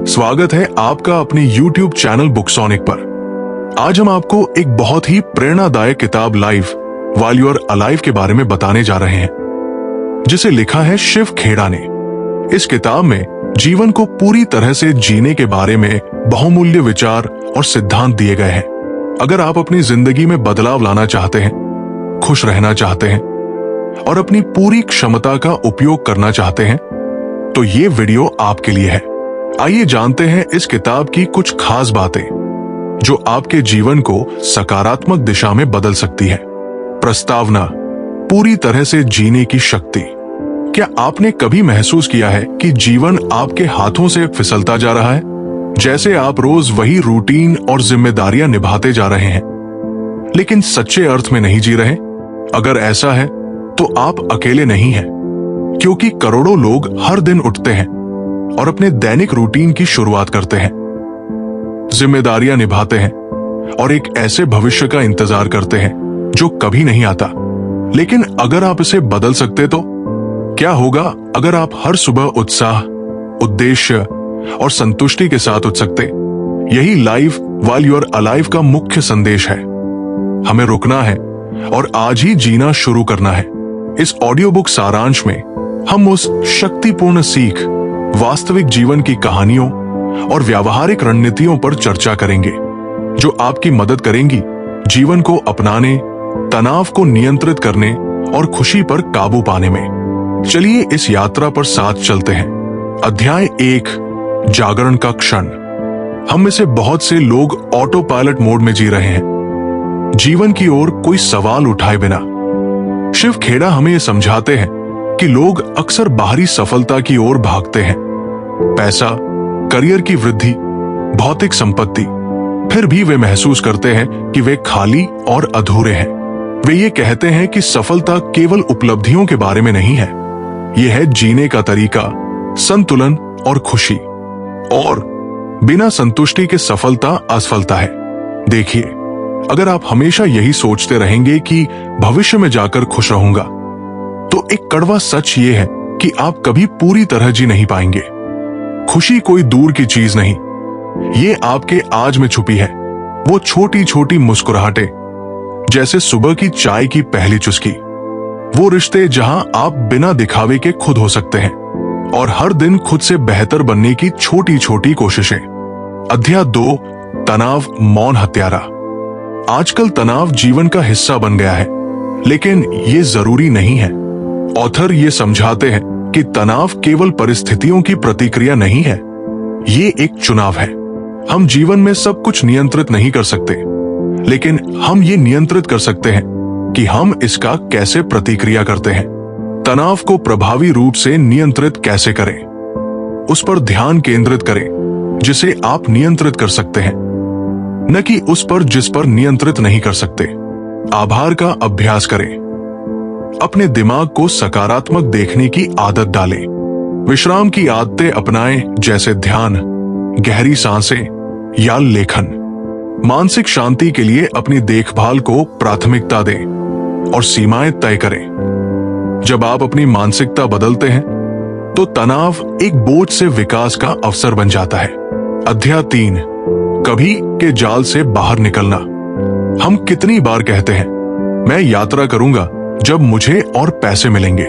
स्वागत है आपका अपने YouTube चैनल बुकसोनिक पर। आज हम आपको एक बहुत ही प्रेरणादायक किताब life while you are alive के बारे में बताने जा रहे हैं, जिसे लिखा है शिव खेड़ा ने। इस किताब में जीवन को पूरी तरह से जीने के बारे में बहुमूल्य विचार और सिद्धांत दिए गए हैं। अगर आप अपनी जिंदगी में बदलाव लाना चाहते हैं, खुश रहना चाहते हैं और अपनी पूरी क्षमता का उपयोग करना चाहते हैं, तो ये वीडियो आपके लिए है। आइए जानते हैं इस किताब की कुछ खास बातें जो आपके जीवन को सकारात्मक दिशा में बदल सकती है। प्रस्तावना: पूरी तरह से जीने की शक्ति। क्या आपने कभी महसूस किया है कि जीवन आपके हाथों से फिसलता जा रहा है, जैसे आप रोज वही रूटीन और जिम्मेदारियां निभाते जा रहे हैं, लेकिन सच्चे अर्थ में नहीं जी रहे? अगर ऐसा है तो आप अकेले नहीं हैं, क्योंकि करोड़ों लोग हर दिन उठते हैं और अपने दैनिक रूटीन की शुरुआत करते हैं, जिम्मेदारियां निभाते हैं और एक ऐसे भविष्य का इंतजार करते हैं जो कभी नहीं आता। लेकिन अगर आप इसे बदल सकते तो क्या होगा अगर आप हर सुबह उत्साह, उद्देश्य और संतुष्टि के साथ उठ सकते? यही life while you are alive का मुख्य संदेश है। हमें रुकना है और आज ही जीना शुरू करना है। इस ऑडियो बुक सारांश में हम उस शक्तिपूर्ण सीख, वास्तविक जीवन की कहानियों और व्यावहारिक रणनीतियों पर चर्चा करेंगे जो आपकी मदद करेंगी जीवन को अपनाने, तनाव को नियंत्रित करने और खुशी पर काबू पाने में। चलिए इस यात्रा पर साथ चलते हैं। अध्याय 1: जागरण का क्षण। हम में से बहुत से लोग ऑटो पायलट मोड में जी रहे हैं, जीवन की ओर कोई सवाल उठाए बिना। शिव खेड़ा हमें ये समझाते हैं कि लोग अक्सर बाहरी सफलता की ओर भागते हैं, पैसा, करियर की वृद्धि, भौतिक संपत्ति, फिर भी वे महसूस करते हैं कि वे खाली और अधूरे हैं। वे ये कहते हैं कि सफलता केवल उपलब्धियों के बारे में नहीं है, यह है जीने का तरीका, संतुलन और खुशी। और बिना संतुष्टि के सफलता असफलता है। देखिए, अगर आप हमेशा यही सोचते रहेंगे कि भविष्य में जाकर खुश रहूंगा, तो एक कड़वा सच ये है कि आप कभी पूरी तरह जी नहीं पाएंगे। खुशी कोई दूर की चीज नहीं, ये आपके आज में छुपी है। वो छोटी छोटी मुस्कुराहटें, जैसे सुबह की चाय की पहली चुस्की, वो रिश्ते जहां आप बिना दिखावे के खुद हो सकते हैं, और हर दिन खुद से बेहतर बनने की छोटी छोटी कोशिशें। अध्याय 2: तनाव मौन हत्यारा। आजकल तनाव जीवन का हिस्सा बन गया है, लेकिन ये जरूरी नहीं है। ऑथर ये समझाते हैं कि तनाव केवल परिस्थितियों की प्रतिक्रिया नहीं है, ये एक चुनाव है। हम जीवन में सब कुछ नियंत्रित नहीं कर सकते, लेकिन हम ये नियंत्रित कर सकते हैं कि हम इसका कैसे प्रतिक्रिया करते हैं। तनाव को प्रभावी रूप से नियंत्रित कैसे करें? उस पर ध्यान केंद्रित करें जिसे आप नियंत्रित कर सकते हैं, न कि उस पर जिस पर नियंत्रित नहीं कर सकते। आभार का अभ्यास करें। अपने दिमाग को सकारात्मक देखने की आदत डालें। विश्राम की आदतें अपनाएं, जैसे ध्यान, गहरी सांसें या लेखन। मानसिक शांति के लिए अपनी देखभाल को प्राथमिकता दें और सीमाएं तय करें। जब आप अपनी मानसिकता बदलते हैं तो तनाव एक बोझ से विकास का अवसर बन जाता है। अध्याय 3: कभी के जाल से बाहर निकलना। हम कितनी बार कहते हैं, मैं यात्रा करूंगा जब मुझे और पैसे मिलेंगे,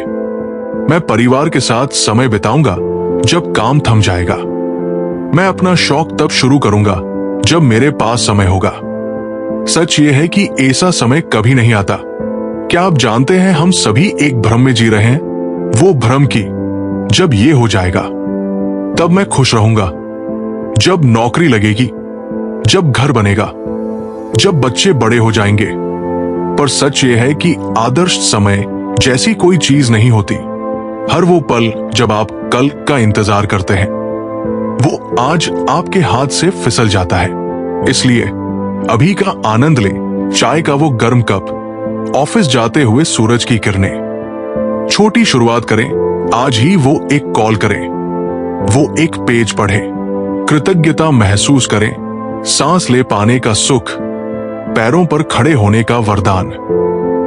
मैं परिवार के साथ समय बिताऊंगा जब काम थम जाएगा, मैं अपना शौक तब शुरू करूंगा जब मेरे पास समय होगा। सच ये है कि ऐसा समय कभी नहीं आता। क्या आप जानते हैं, हम सभी एक भ्रम में जी रहे हैं, वो भ्रम की जब ये हो जाएगा तब मैं खुश रहूंगा, जब नौकरी लगेगी, जब घर बनेगा, जब बच्चे बड़े हो जाएंगे। पर सच ये है कि आदर्श समय जैसी कोई चीज नहीं होती। हर वो पल जब आप कल का इंतजार करते हैं, वो आज आपके हाथ से फिसल जाता है। इसलिए अभी का आनंद लें, चाय का वो गर्म कप, ऑफिस जाते हुए सूरज की किरणें। छोटी शुरुआत करें, आज ही वो एक कॉल करें, वो एक पेज पढ़ें, कृतज्ञता महसूस करें, सांस ले पाने का सुख, पैरों पर खड़े होने का वरदान।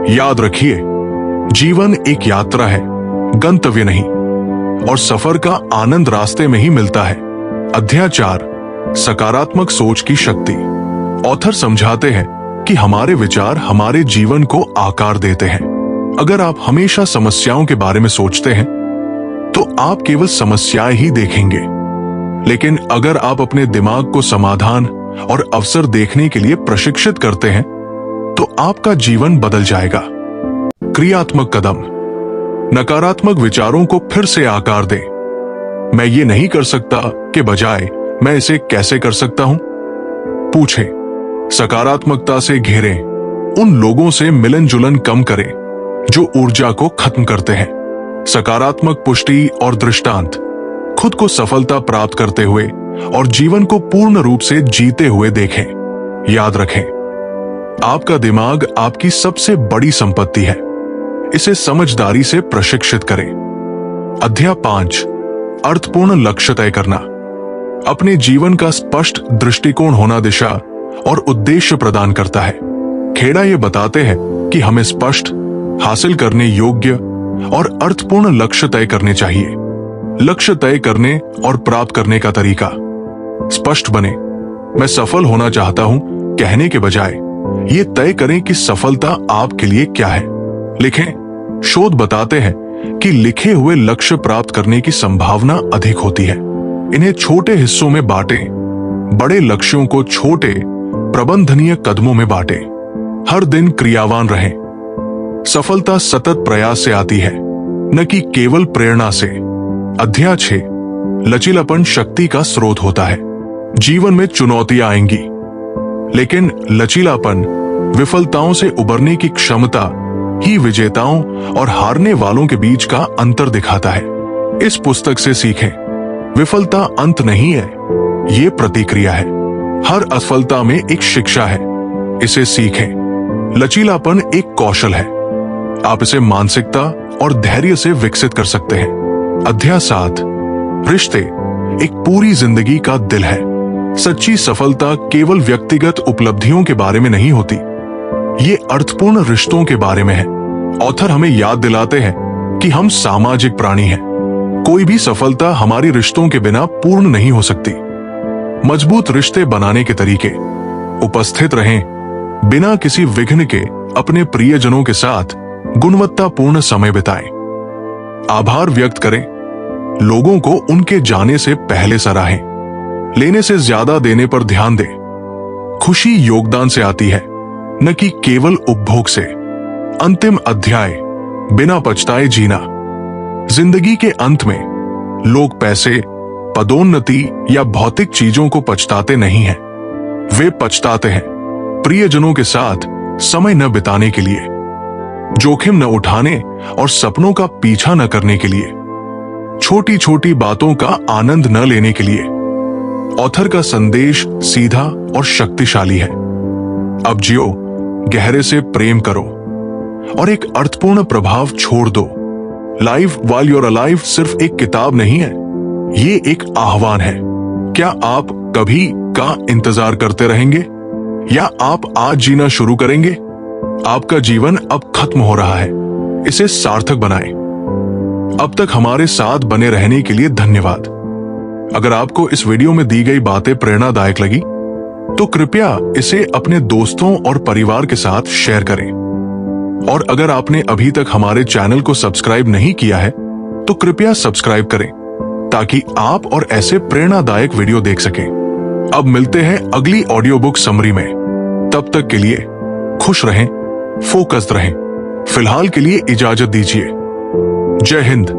याद रखिए, जीवन एक यात्रा है, गंतव्य नहीं, और सफर का आनंद रास्ते में ही मिलता है। अध्याय 4 सकारात्मक सोच की शक्ति। ऑथर समझाते हैं कि हमारे विचार हमारे जीवन को आकार देते हैं। अगर आप हमेशा समस्याओं के बारे में सोचते हैं तो आप केवल समस्याएं ही देखेंगे, लेकिन अगर आप अपने दिमाग को समाधान और अवसर देखने के लिए प्रशिक्षित करते हैं तो आपका जीवन बदल जाएगा। क्रियात्मक कदम। नकारात्मक विचारों को फिर से आकार दें। मैं ये नहीं कर सकता के बजाय मैं इसे कैसे कर सकता हूं? पूछें। सकारात्मकता से घेरें। उन लोगों से मिलन जुलन कम करें जो ऊर्जा को खत्म करते हैं। सकारात्मक पुष्टि और दृष्टांत। खुद को सफलता प्राप्त करते हुए और जीवन को पूर्ण रूप से जीते हुए देखें। याद रखें, आपका दिमाग आपकी सबसे बड़ी संपत्ति है। इसे समझदारी से प्रशिक्षित करें। अध्याय 5 अर्थपूर्ण लक्ष्य तय करना। अपने जीवन का स्पष्ट दृष्टिकोण होना दिशा और उद्देश्य प्रदान करता है। खेड़ा ये बताते हैं कि हमें स्पष्ट, हासिल करने योग्य और अर्थपूर्ण लक्ष्य तय करने चाहिए। लक्ष्य तय करने और प्राप्त करने का तरीका। स्पष्ट बने। मैं सफल होना चाहता हूं कहने के बजाय ये तय करें कि सफलता आपके लिए क्या है। लिखें। शोध बताते हैं कि लिखे हुए लक्ष्य प्राप्त करने की संभावना अधिक होती है। इन्हें छोटे हिस्सों में बांटें। बड़े लक्ष्यों को छोटे प्रबंधनीय कदमों में बांटें। हर दिन क्रियावान रहें। सफलता सतत प्रयास से आती है, न कि केवल प्रेरणा से। अध्याय 6 लचीलापन शक्ति का स्रोत होता है। जीवन में चुनौतियां आएंगी, लेकिन लचीलापन, विफलताओं से उबरने की क्षमता ही विजेताओं और हारने वालों के बीच का अंतर दिखाता है। इस पुस्तक से सीखें। विफलता अंत नहीं है, ये प्रतिक्रिया है। हर असफलता में एक शिक्षा है, इसे सीखें। लचीलापन एक कौशल है। आप इसे मानसिकता और धैर्य से विकसित कर सकते हैं। अध्याय 7 रिश्ते एक पूरी जिंदगी का दिल है। सच्ची सफलता केवल व्यक्तिगत उपलब्धियों के बारे में नहीं होती, ये अर्थपूर्ण रिश्तों के बारे में है। ऑथर हमें याद दिलाते हैं कि हम सामाजिक प्राणी हैं। कोई भी सफलता हमारी रिश्तों के बिना पूर्ण नहीं हो सकती। मजबूत रिश्ते बनाने के तरीके। उपस्थित रहें, बिना किसी विघ्न के अपने प्रियजनों के साथ गुणवत्तापूर्ण समय बिताएं। आभार व्यक्त करें। लोगों को उनके जाने से पहले सराहें। लेने से ज्यादा देने पर ध्यान दें। खुशी योगदान से आती है, न कि केवल उपभोग से। अंतिम अध्याय बिना पछताए जीना। जिंदगी के अंत में लोग पैसे, पदोन्नति या भौतिक चीजों को पछताते नहीं हैं। वे पछताते हैं प्रियजनों के साथ समय न बिताने के लिए, जोखिम न उठाने और सपनों का पीछा न करने के लिए, छोटी छोटी बातों का आनंद न लेने के लिए। ऑथर का संदेश सीधा और शक्तिशाली है। अब जियो, गहरे से प्रेम करो और एक अर्थपूर्ण प्रभाव छोड़ दो। लाइफ व्हाइल यूर अलाइव सिर्फ एक किताब नहीं है, ये एक आह्वान है। क्या आप कभी का इंतजार करते रहेंगे या आप आज जीना शुरू करेंगे? आपका जीवन अब खत्म हो रहा है, इसे सार्थक बनाएं। अब तक हमारे साथ बने रहने के लिए धन्यवाद। अगर आपको इस वीडियो में दी गई बातें प्रेरणादायक लगी तो कृपया इसे अपने दोस्तों और परिवार के साथ शेयर करें। और अगर आपने अभी तक हमारे चैनल को सब्सक्राइब नहीं किया है तो कृपया सब्सक्राइब करें ताकि आप और ऐसे प्रेरणादायक वीडियो देख सकें। अब मिलते हैं अगली ऑडियो बुक समरी में। तब तक के लिए खुश रहें, फोकस्ड रहें। फिलहाल के लिए इजाजत दीजिए। जय हिंद।